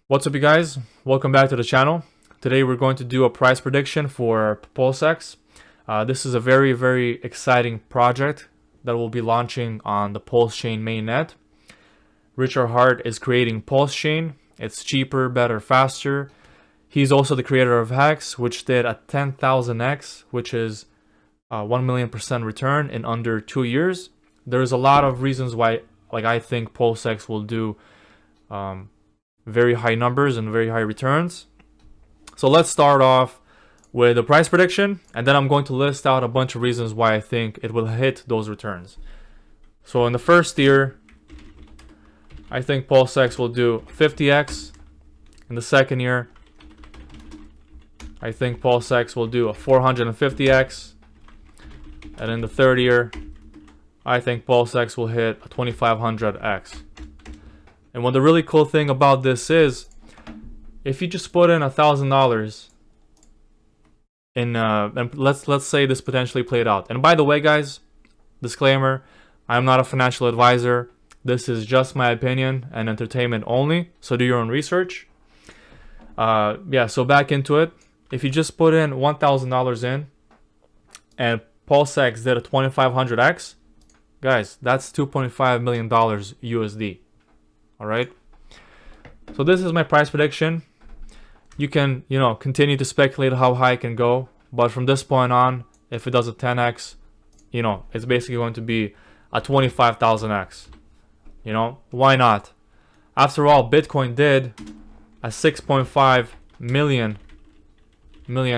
What's up, you guys? Welcome back to the channel. Today we're going to do a price prediction for Pulsex. This is a very exciting project that will be launching on the Pulsechain mainnet. Richard Hart is creating Pulsechain. It's cheaper, better, faster. He's also the creator of Hex, which did a 10,000x, which is 1,000,000% return in under 2 years. There's a lot of reasons why, I think Pulsex will do very high numbers and very high returns. So let's start off with the price prediction, and then I'm going to list out a bunch of reasons why I think it will hit those returns. So in the first year, I think Pulsex will do 50x. In the second year, I think Pulsex will do a 450x. And in the third year, I think Pulsex will hit a 2500x. And what the really cool thing about this is, if you just put in $1,000 in, and let's say this potentially played out. And by the way, guys, disclaimer, I'm not a financial advisor. This is just my opinion and entertainment only. So do your own research. So back into it. If you just put in $1,000 in, and Pulsex did a 2500x, guys, that's $2.5 million USD. All right, so this is my price prediction. You can, continue to speculate how high it can go, but from this point on, if it does a 10x, it's basically going to be a 25,000x. Why not? After all, Bitcoin did a 6.5 million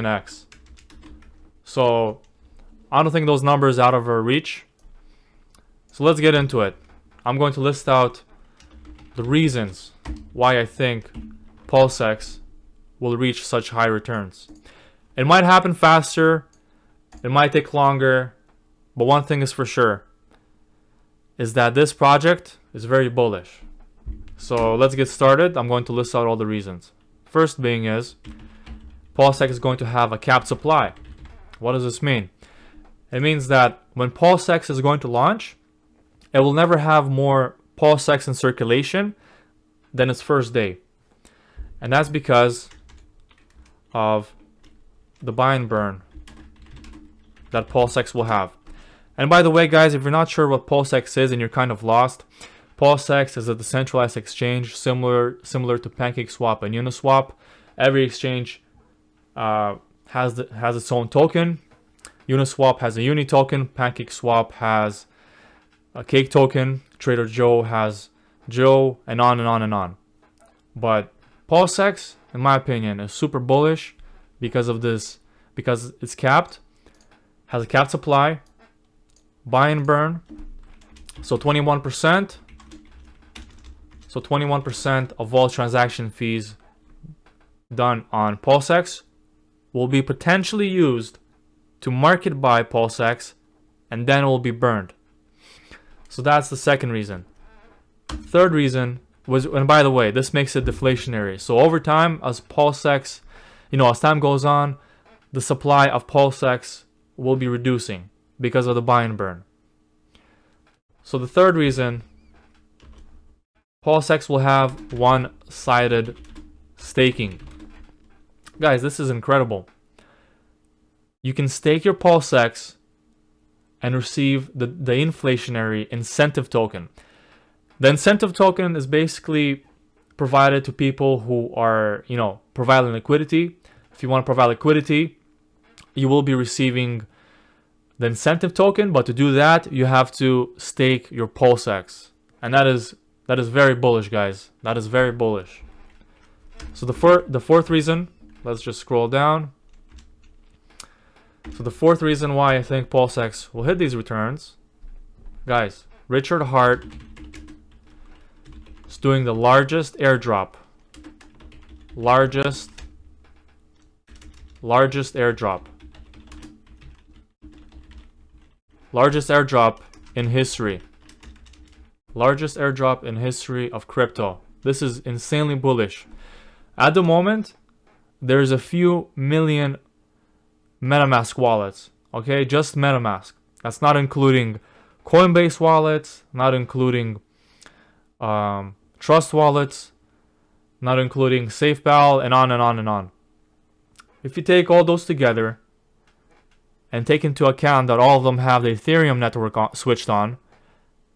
x. So I don't think those numbers are out of our reach. So let's get into it. I'm going to list out the reasons why I think Pulsex will reach such high returns. It might happen faster, it might take longer, but one thing is for sure, is that this project is very bullish. So let's get started. I'm going to list out all the reasons. First being is, Pulsex is going to have a capped supply. What does this mean? It means that when Pulsex is going to launch, it will never have more Pulsex in circulation than its first day. And that's because of the buy and burn that Pulsex will have. And by the way, guys, if you're not sure what Pulsex is and you're kind of lost, Pulsex is a decentralized exchange similar to PancakeSwap and Uniswap. Every exchange has its own token. Uniswap has a Uni token. PancakeSwap has a Cake token. Trader Joe has Joe, and on and on and on. But Pulsex, in my opinion, is super bullish because of this, because it's capped, has a capped supply, buy and burn. So 21%. So 21% of all transaction fees done on Pulsex will be potentially used to market buy Pulsex, and then it will be burned. So that's the second reason. Third reason was, and by the way, this makes it deflationary. So over time, as Pulsex, as time goes on, the supply of Pulsex will be reducing because of the buy and burn. So the third reason, Pulsex will have one-sided staking. Guys, this is incredible. You can stake your Pulsex and receive the inflationary incentive token. The incentive token is basically provided to people who are, providing liquidity. If you want to provide liquidity, you will be receiving the incentive token, but to do that, you have to stake your Pulsex. And that is very bullish, guys. That is very bullish. So the fourth reason, let's just scroll down. So the fourth reason why I think Pulsex will hit these returns, guys, Richard Hart is doing the largest airdrop. Largest airdrop. Largest airdrop in history. Largest airdrop in history of crypto. This is insanely bullish. At the moment, there's a few million MetaMask wallets. Okay, just MetaMask. That's not including Coinbase wallets, not including Trust wallets. not including SafeBal, and on and on and on. If you take all those together and take into account that all of them have the Ethereum network switched on,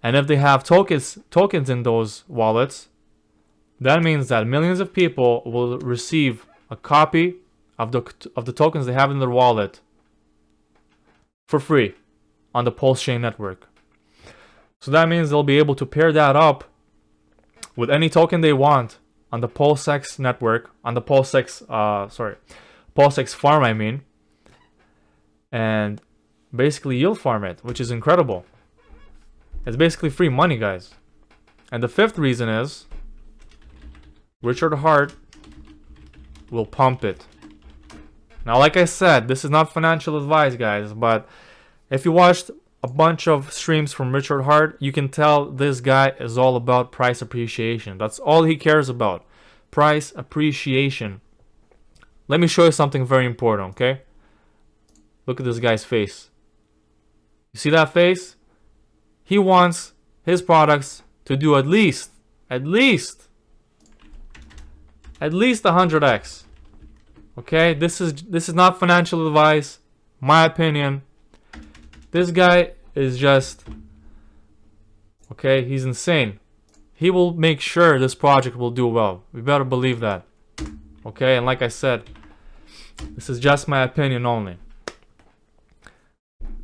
and if they have tokens in those wallets, that means that millions of people will receive a copy of the tokens they have in their wallet for free on the Pulsechain network. So that means they'll be able to pair that up with any token they want on the Pulsex network, on the Pulsex farm, I mean, and basically yield farm it, which is incredible. It's basically free money, guys. And the fifth reason is Richard Hart will pump it. Now, like I said, this is not financial advice, guys, but if you watched a bunch of streams from Richard Hart, you can tell this guy is all about price appreciation. That's all he cares about. Price appreciation. Let me show you something very important, okay? Look at this guy's face. You see that face? He wants his products to do at least 100x. Okay? This is not financial advice. My opinion. This guy is just, okay, he's insane. He will make sure this project will do well. We better believe that. Okay, and like I said, this is just my opinion only.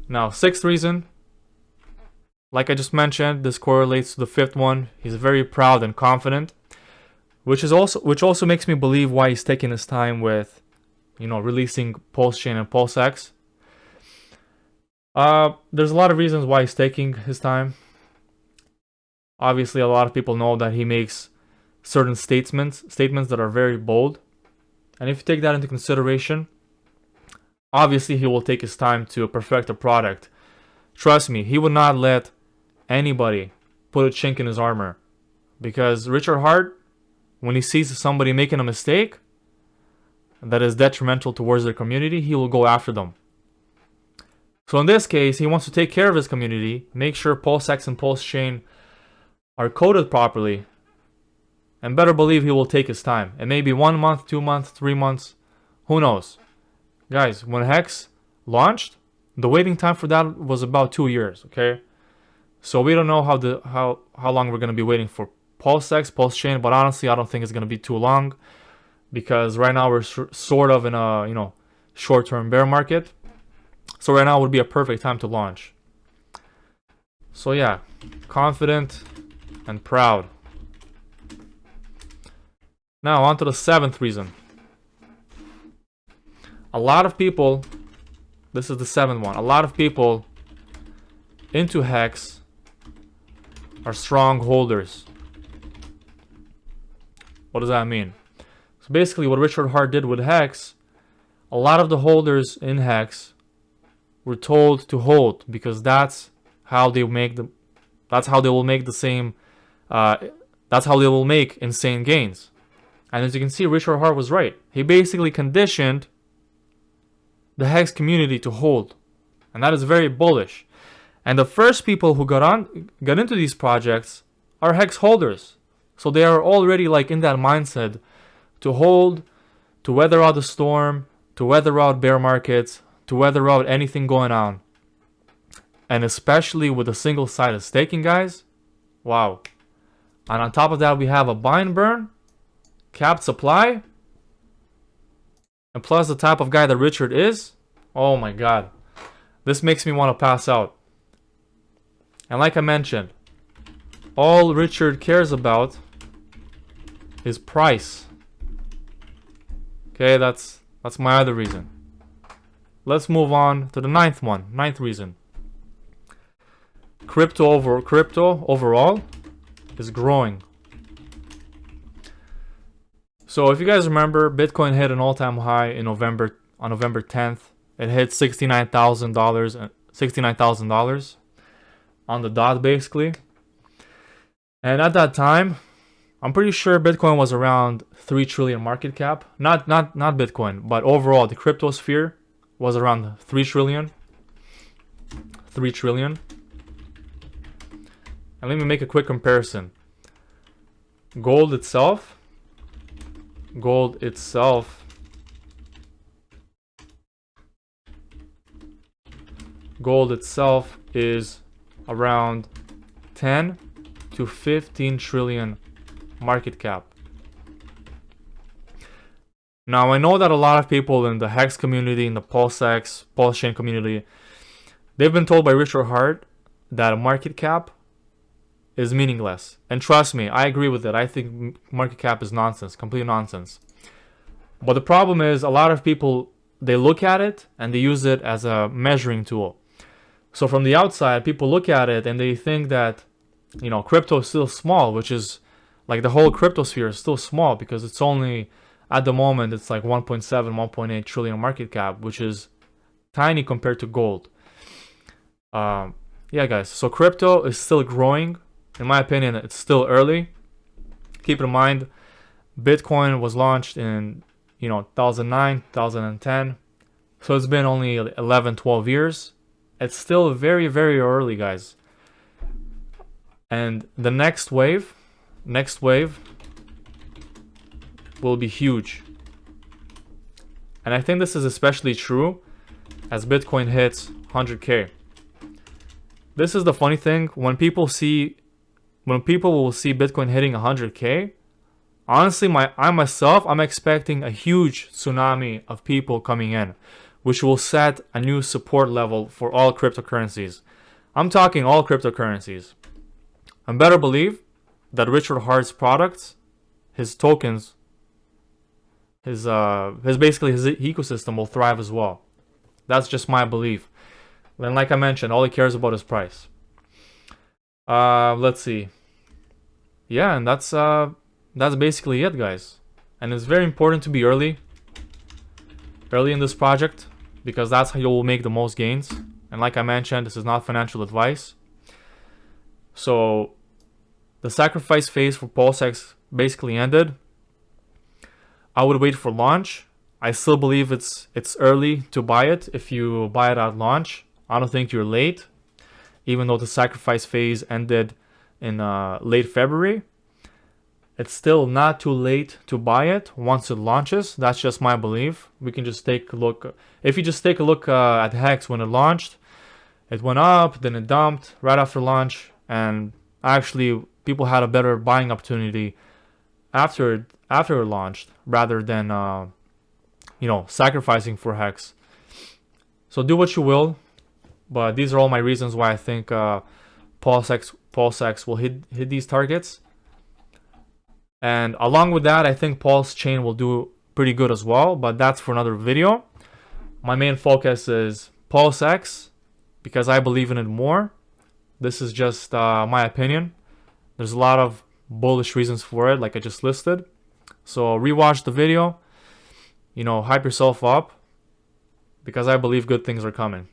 Now, sixth reason, like I just mentioned, this correlates to the fifth one. He's very proud and confident, which also makes me believe why he's taking his time with, releasing Pulsechain and Pulsex. There's a lot of reasons why he's taking his time. Obviously, a lot of people know that he makes certain statements that are very bold. And if you take that into consideration, obviously he will take his time to perfect a product. Trust me, he would not let anybody put a chink in his armor. Because Richard Hart, when he sees somebody making a mistake that is detrimental towards their community, he will go after them. So in this case, he wants to take care of his community, make sure Pulsex and Pulsechain are coded properly, and better believe he will take his time. It may be 1 month, 2 months, 3 months, who knows? Guys, when Hex launched, the waiting time for that was about 2 years, okay? So we don't know how long we're going to be waiting for Pulsex, Pulsechain, but honestly, I don't think it's going to be too long, because right now we're sort of in a, short-term bear market. So right now would be a perfect time to launch. So yeah, confident and proud. Now on to the seventh reason. A lot of people, this is the seventh one, a lot of people into Hex are strong holders. What does that mean? So basically what Richard Hart did with Hex, a lot of the holders in Hex were told to hold, because that's how they will make insane gains. And as you can see, Richard Hart was right. He basically conditioned the Hex community to hold, and that is very bullish. And the first people who got into these projects are Hex holders, so they are already in that mindset to hold, to weather out the storm, to weather out bear markets, to weather out anything going on. And especially with a single-sided staking, guys, wow. And on top of that, we have a buy and burn, capped supply, and plus the type of guy that Richard is, oh my god, this makes me want to pass out. And like I mentioned, all Richard cares about is price. Okay, that's my other reason. Let's move on to the ninth reason. Crypto overall is growing. So if you guys remember, Bitcoin hit an all-time high on November 10th. It hit $69,000 on the dot, basically. And at that time, I'm pretty sure Bitcoin was around 3 trillion market cap. Not Bitcoin, but overall the crypto sphere was around 3 trillion. 3 trillion. And let me make a quick comparison. Gold itself gold itself is around 10 to 15 trillion market cap. Now, I know that a lot of people in the Hex community, in the Pulsex, Pulsechain community, they've been told by Richard Hart that a market cap is meaningless. And trust me, I agree with it. I think market cap is nonsense, complete nonsense. But the problem is, a lot of people, they look at it and they use it as a measuring tool. So from the outside, people look at it and they think that, you know, crypto is still small, which is like the whole crypto sphere is still small because it's only, at the moment, it's like 1.7, 1.8 trillion market cap, which is tiny compared to gold. Yeah, guys, so crypto is still growing. In my opinion, it's still early. Keep in mind, Bitcoin was launched in, 2009, 2010. So it's been only 11, 12 years. It's still very, very early, guys. And the next wave will be huge. And I think this is especially true as Bitcoin hits 100K. This is the funny thing, when people will see Bitcoin hitting 100K, honestly, I'm expecting a huge tsunami of people coming in, which will set a new support level for all cryptocurrencies. I'm talking all cryptocurrencies. And better believe that Richard Hart's products, his tokens, his ecosystem will thrive as well. That's just my belief. And like I mentioned, all he cares about is price. Let's see. Yeah, and that's basically it, guys. And it's very important to be early in this project, because that's how you will make the most gains. And like I mentioned, this is not financial advice. So the sacrifice phase for Pulsex basically ended. I would wait for launch. I still believe it's early to buy it. If you buy it at launch, I don't think you're late, even though the sacrifice phase ended in late February. It's still not too late to buy it once it launches. That's just my belief. We can just take a look. If you just take a look at Hex when it launched, it went up, then it dumped right after launch, and actually people had a better buying opportunity after it launched rather than sacrificing for Hex. So do what you will, but these are all my reasons why I think Pulsex will hit these targets. And along with that, I think Pulsechain will do pretty good as well, but that's for another video. My main focus is Pulsex because I believe in it more. This is just my opinion. There's a lot of bullish reasons for it, like I just listed. So rewatch the video, hype yourself up, because I believe good things are coming.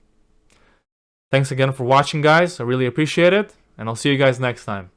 Thanks again for watching, guys. I really appreciate it, and I'll see you guys next time.